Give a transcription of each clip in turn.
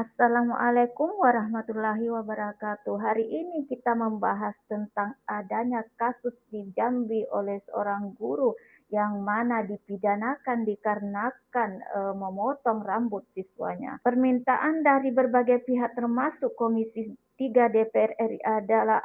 Assalamualaikum warahmatullahi wabarakatuh. Hari ini kita membahas tentang adanya kasus di Jambi oleh seorang guru yang mana dipidanakan dikarenakan memotong rambut siswanya. Permintaan dari berbagai pihak termasuk Komisi 3 DPR RI adalah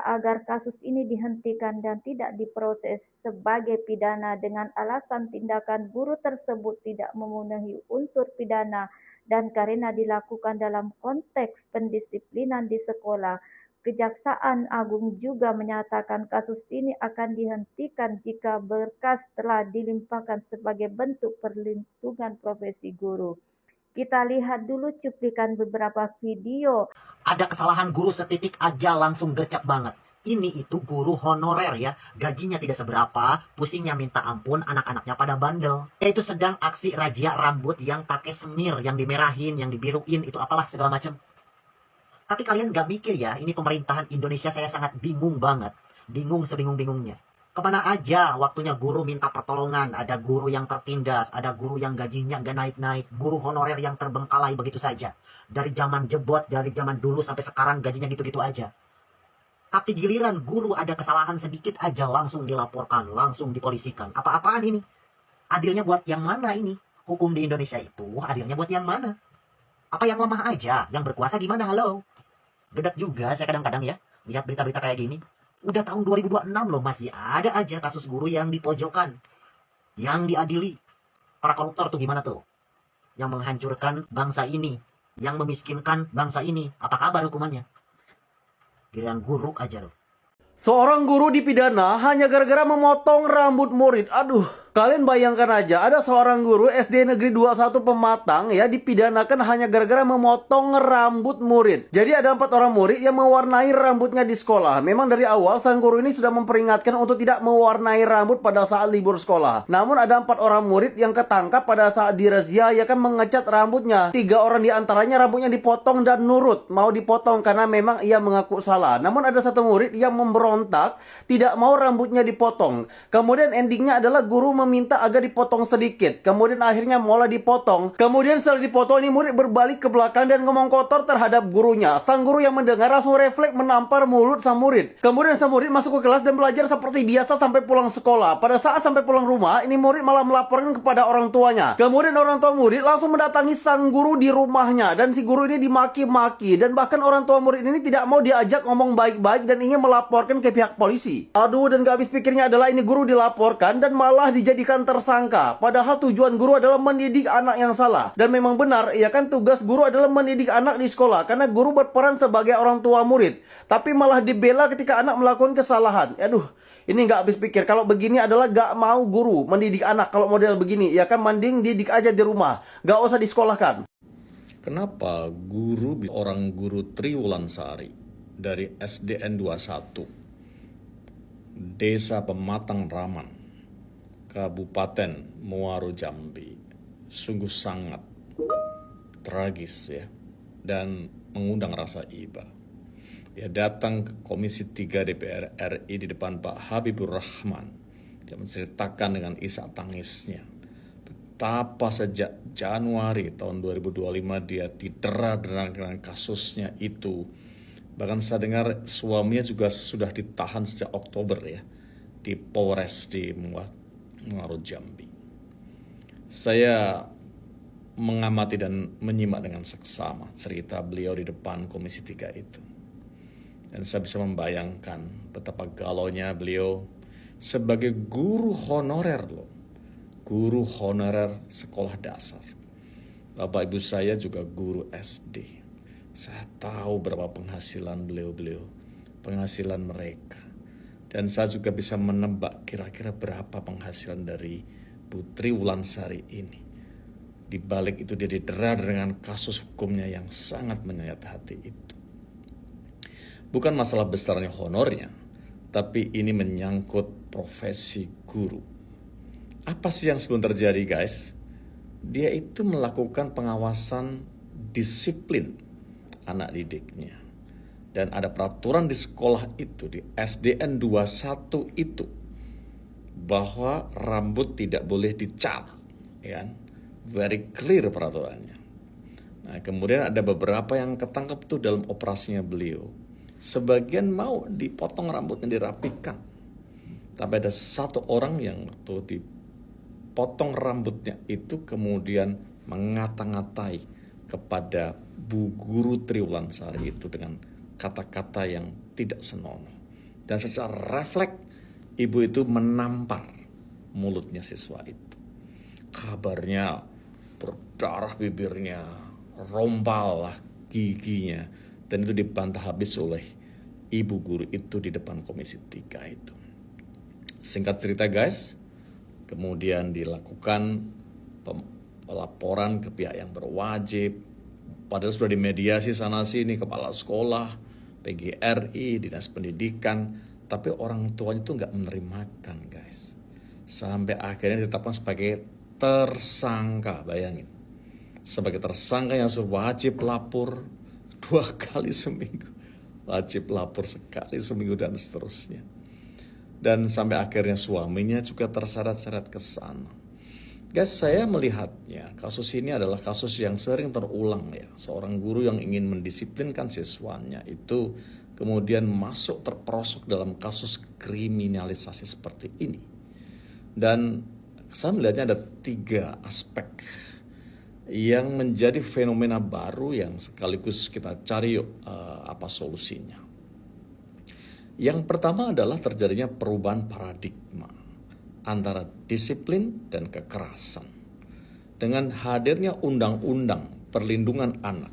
agar kasus ini dihentikan dan tidak diproses sebagai pidana dengan alasan tindakan guru tersebut tidak memenuhi unsur pidana dan karena dilakukan dalam konteks pendisiplinan di sekolah. Kejaksaan Agung juga menyatakan kasus ini akan dihentikan jika berkas telah dilimpahkan sebagai bentuk perlindungan profesi guru. Kita lihat dulu cuplikan beberapa video. Ada kesalahan guru setitik aja langsung gercep banget. Ini itu guru honorer ya, gajinya tidak seberapa, pusingnya minta ampun, anak-anaknya pada bandel. Itu sedang aksi razia rambut yang pakai semir, yang dimerahin, yang dibiruin, itu apalah segala macam. Tapi kalian gak mikir ya, ini pemerintahan Indonesia saya sangat bingung banget. Bingung sebingung-bingungnya. Kemana aja waktunya guru minta pertolongan, ada guru yang tertindas, ada guru yang gajinya gak naik-naik, guru honorer yang terbengkalai begitu saja. Dari zaman jebot, dari zaman dulu sampai sekarang gajinya gitu-gitu aja. Tapi giliran guru ada kesalahan sedikit aja langsung dilaporkan, langsung dipolisikan. Apa-apaan ini? Adilnya buat yang mana ini? Hukum di Indonesia itu adilnya buat yang mana? Apa yang lemah aja? Yang berkuasa gimana? Halo? Gedak juga saya kadang-kadang ya, lihat berita-berita kayak gini. Udah tahun 2026 loh, masih ada aja kasus guru yang dipojokkan, yang diadili. Para koruptor tuh gimana tuh? Yang menghancurkan bangsa ini, yang memiskinkan bangsa ini. Apa kabar hukumannya? Giliran guru aja loh. Seorang guru dipidana hanya gara-gara memotong rambut murid. Aduh, kalian bayangkan aja, ada seorang guru SD Negeri 21 Pematang ya dipidanakan hanya gara-gara memotong rambut murid. Jadi ada 4 orang murid yang mewarnai rambutnya di sekolah. Memang dari awal sang guru ini sudah memperingatkan untuk tidak mewarnai rambut pada saat libur sekolah. Namun ada 4 orang murid yang ketangkap pada saat dirazia ya kan mengecat rambutnya. 3 orang di antaranya rambutnya dipotong dan nurut mau dipotong karena memang ia mengaku salah. Namun ada satu murid yang memberontak, tidak mau rambutnya dipotong. Kemudian endingnya adalah guru meminta agar dipotong sedikit. Kemudian akhirnya mulai dipotong. Kemudian setelah dipotong ini murid berbalik ke belakang dan ngomong kotor terhadap gurunya. Sang guru yang mendengar langsung refleks menampar mulut sang murid. Kemudian sang murid masuk ke kelas dan belajar seperti biasa sampai pulang sekolah. Pada saat sampai pulang rumah, ini murid malah melaporkan kepada orang tuanya. Kemudian orang tua murid langsung mendatangi sang guru di rumahnya dan si guru ini dimaki-maki dan bahkan orang tua murid ini tidak mau diajak ngomong baik-baik dan ingin melaporkan ke pihak polisi. Aduh, dan gak habis pikirnya adalah ini guru dilaporkan dan malah dijadikan tersangka. Padahal tujuan guru adalah mendidik anak yang salah. Dan memang benar, ya kan tugas guru adalah mendidik anak di sekolah karena guru berperan sebagai orang tua murid. Tapi malah dibela ketika anak melakukan kesalahan. Aduh, ini gak habis pikir. Kalau begini adalah gak mau guru mendidik anak. Kalau model begini, ya kan mending didik aja di rumah. Gak usah disekolahkan. Kenapa orang guru Triwulansari dari SDN 21 Desa Pematang Raman, Kabupaten Muaro Jambi, sungguh sangat tragis ya, dan mengundang rasa iba. Dia datang ke Komisi 3 DPR RI di depan Pak Habibur Rahman. Dia menceritakan dengan isak tangisnya betapa sejak Januari tahun 2025 dia didera-dera dengan kasusnya itu. Bahkan saya dengar suaminya juga sudah ditahan sejak Oktober ya, di Polres di Muaro Jambi. Saya mengamati dan menyimak dengan seksama cerita beliau di depan Komisi 3 itu. Dan saya bisa membayangkan betapa galaunya beliau sebagai guru honorer loh. Guru honorer sekolah dasar. Bapak ibu saya juga guru SD. Saya tahu berapa penghasilan beliau-beliau, penghasilan mereka. Dan saya juga bisa menebak kira-kira berapa penghasilan dari Putri Wulansari ini. Di balik itu dia didera dengan kasus hukumnya yang sangat menyayat hati itu. Bukan masalah besarnya honornya, tapi ini menyangkut profesi guru. Apa sih yang sebelum terjadi guys? Dia itu melakukan pengawasan disiplin anak didiknya. Dan ada peraturan di sekolah itu, di SDN 21 itu, bahwa rambut tidak boleh dicat. Ya, very clear peraturannya. Nah, kemudian ada beberapa yang ketangkep tuh dalam operasinya beliau. Sebagian mau dipotong rambutnya, dirapikan. Tapi ada satu orang yang tuh dipotong rambutnya itu kemudian mengata-ngatai kepada Bu Guru Triwulansari itu dengan kata-kata yang tidak senonoh. Dan secara refleks ibu itu menampar mulutnya siswa itu. Kabarnya berdarah bibirnya, rompal lah giginya, dan itu dibantah habis oleh ibu guru itu di depan Komisi 3 itu. Singkat cerita guys, kemudian dilakukan pelaporan ke pihak yang berwajib, padahal sudah dimediasi sana sini, kepala sekolah, PGRI, Dinas Pendidikan, tapi orang tuanya itu nggak menerimakan guys. Sampai akhirnya ditetapkan sebagai tersangka, bayangin. Sebagai tersangka yang sudah wajib lapor 2 kali seminggu, wajib lapor sekali seminggu dan seterusnya. Dan sampai akhirnya suaminya juga terseret-seret ke sana. Guys, saya melihatnya kasus ini adalah kasus yang sering terulang ya. Seorang guru yang ingin mendisiplinkan siswanya itu kemudian masuk terperosok dalam kasus kriminalisasi seperti ini. Dan saya melihatnya ada 3 aspek yang menjadi fenomena baru yang sekaligus kita cari apa solusinya. Yang pertama adalah terjadinya perubahan paradigma antara disiplin dan kekerasan. Dengan hadirnya undang-undang perlindungan anak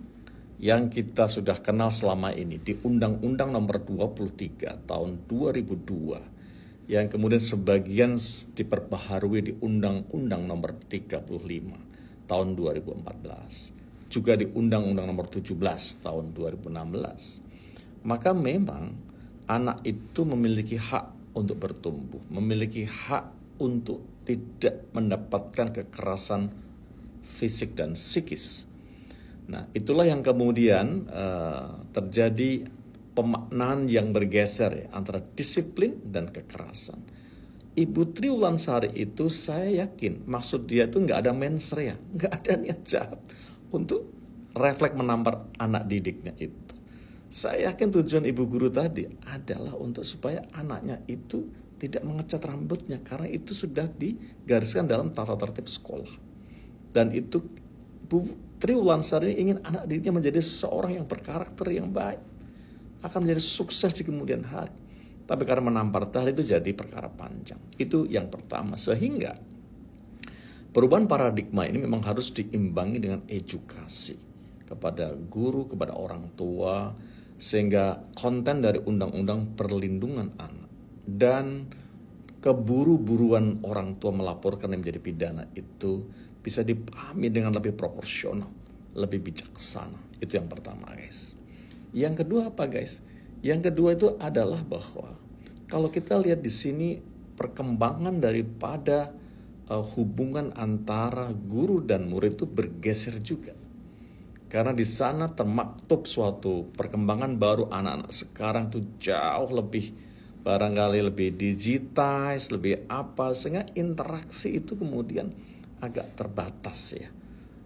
yang kita sudah kenal selama ini di Undang-Undang Nomor 23 tahun 2002 yang kemudian sebagian diperbaharui di Undang-Undang Nomor 35 tahun 2014, juga di Undang-Undang Nomor 17 tahun 2016. Maka memang anak itu memiliki hak untuk bertumbuh, memiliki hak untuk tidak mendapatkan kekerasan fisik dan psikis. Nah, itulah yang kemudian terjadi pemaknaan yang bergeser ya, antara disiplin dan kekerasan. Ibu Triwulansari itu saya yakin maksud dia itu nggak ada mens rea, nggak ada niat jahat untuk refleks menampar anak didiknya itu. Saya yakin tujuan ibu guru tadi adalah untuk supaya anaknya itu tidak mengecat rambutnya karena itu sudah digariskan dalam tata tertib sekolah. Dan itu Bu Triwulansari ingin anak didiknya menjadi seorang yang berkarakter yang baik, akan menjadi sukses di kemudian hari. Tapi karena menampar tadi itu jadi perkara panjang. Itu yang pertama. Sehingga perubahan paradigma ini memang harus diimbangi dengan edukasi kepada guru, kepada orang tua, sehingga konten dari Undang-Undang Perlindungan Anak dan keburu-buruan orang tua melaporkan yang menjadi pidana itu bisa dipahami dengan lebih proporsional, lebih bijaksana. Itu yang pertama guys. Yang kedua apa guys? Yang kedua itu adalah bahwa kalau kita lihat di sini perkembangan daripada hubungan antara guru dan murid itu bergeser juga. Karena di sana termaktub suatu perkembangan baru, anak-anak sekarang tuh jauh lebih barangkali lebih digitize, lebih apa, sehingga interaksi itu kemudian agak terbatas ya.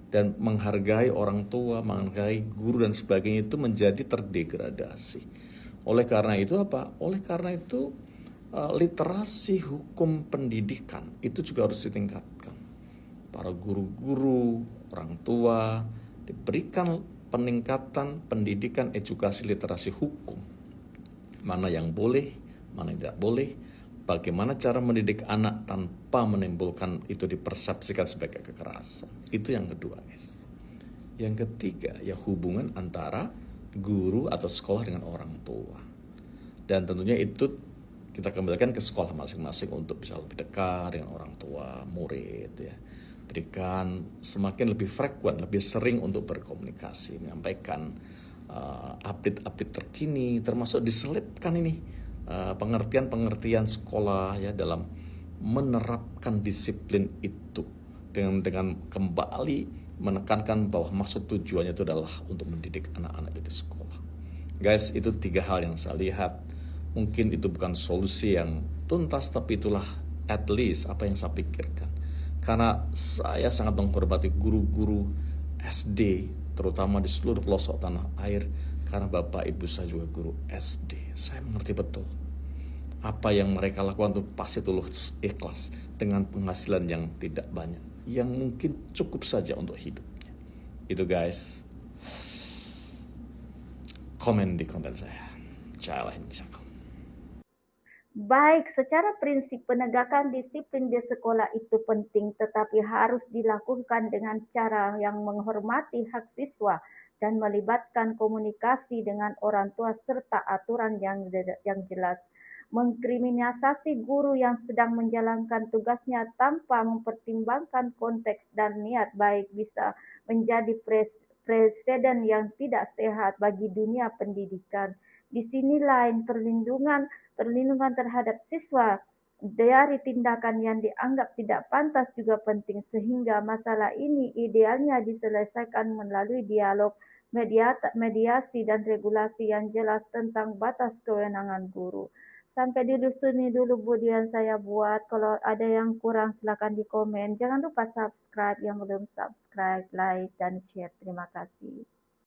Dan menghargai orang tua, menghargai guru dan sebagainya itu menjadi terdegradasi. Oleh karena itu apa? Oleh karena itu literasi hukum pendidikan itu juga harus ditingkatkan. Para guru-guru, orang tua diberikan peningkatan pendidikan edukasi literasi hukum. Mana yang boleh, mana yang tidak boleh, bagaimana cara mendidik anak tanpa menimbulkan itu dipersepsikan sebagai kekerasan. Itu yang kedua guys. Yang ketiga ya hubungan antara guru atau sekolah dengan orang tua. Dan tentunya itu kita kembalikan ke sekolah masing-masing untuk bisa lebih dekat dengan orang tua, murid ya. Berikan semakin lebih frekuent, lebih sering untuk berkomunikasi, menyampaikan update-update terkini, termasuk diselipkan ini pengertian-pengertian sekolah ya dalam menerapkan disiplin itu dengan kembali menekankan bahwa maksud tujuannya itu adalah untuk mendidik anak-anak di sekolah. Guys, itu 3 hal yang saya lihat. Mungkin itu bukan solusi yang tuntas, tapi itulah at least apa yang saya pikirkan. Karena saya sangat menghormati guru-guru SD terutama di seluruh pelosok tanah air, karena Bapak Ibu saya juga guru SD. Saya mengerti betul apa yang mereka lakukan itu pasti tulus ikhlas dengan penghasilan yang tidak banyak, yang mungkin cukup saja untuk hidupnya. Itu guys, komen di konten saya. Challenge. Baik, secara prinsip penegakan disiplin di sekolah itu penting, tetapi harus dilakukan dengan cara yang menghormati hak siswa dan melibatkan komunikasi dengan orang tua serta aturan yang jelas. Mengkriminalisasi guru yang sedang menjalankan tugasnya tanpa mempertimbangkan konteks dan niat baik bisa menjadi presiden yang tidak sehat bagi dunia pendidikan. Di sini lain perlindungan terhadap siswa dari tindakan yang dianggap tidak pantas juga penting, sehingga masalah ini idealnya diselesaikan melalui dialog, mediasi, dan regulasi yang jelas tentang batas kewenangan guru. Sampai di sini dulu video yang saya buat. Kalau ada yang kurang silakan di komen. Jangan lupa subscribe yang belum subscribe, like, dan share. Terima kasih.